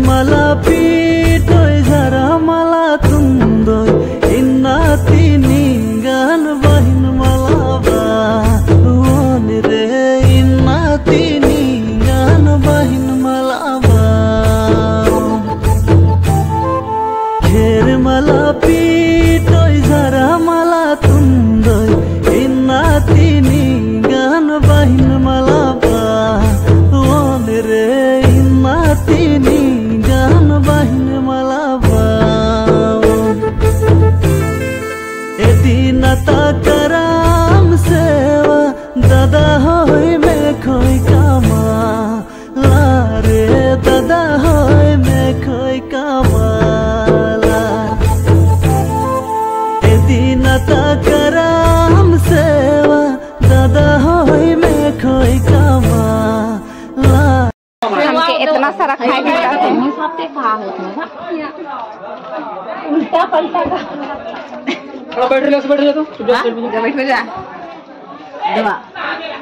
मला पीटोय जरा मला तुंदोय इन्नाती निंगान बहिन मला बावन रे इन्नाती निंगान बहिन मला घेर मला पीटोय जरा मला तुंदोय इन्नाती निंगान बहिन मला बावन रे इन्नाती निंगान बहिन मला बावन एदिन कराम सेवा दादा होय में खोई कामा लारे दादा होय में खोई कामाला एदिन कराम सेवा दादा होय में खोई कामा हमके इतना सारा खाए के जाते हैं सबसे कहा होता है उल्टा पलटा का बैठ ले तो बैठ जा दवा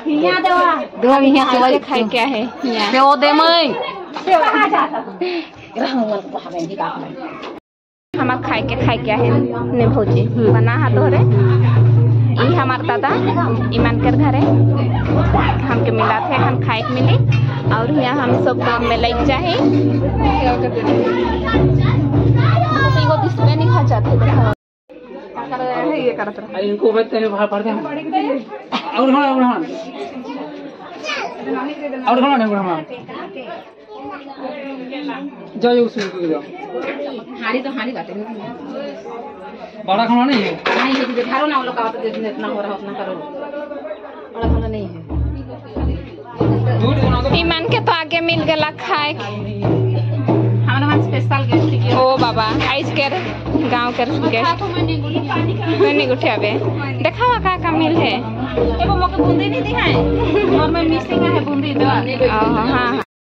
यहाँ दवा दवा यहाँ से खाए क्या है सेव दे मैं हमार खाए क्या है ने भौजी बना हाथ रे ई हमार दादा ईमान कर घरे हमके मिला थे हम खाए के मिली और यहाँ हम सब काम में लग जाए नहीं खा जाते ये करते इनको बैठते हैं बाहर पढ़ते हैं और खाना नहीं जाओ उसमें जाओ हाड़ी तो हाड़ी बाटे बड़ा खाना नहीं है धारो ना लोग का इतना हो रहा उतना करो बड़ा खाना नहीं है ईमान के तो आगे मिल गया खाए हमारा मन स्पेशल गेस्ट ओ बाबा आइस कर गांव कर गेस्ट नहीं उठे अबे देखावा का मिल है एगो मोके बूंदी नहीं दी है और मैं मिसिंग है बूंदी दवा हां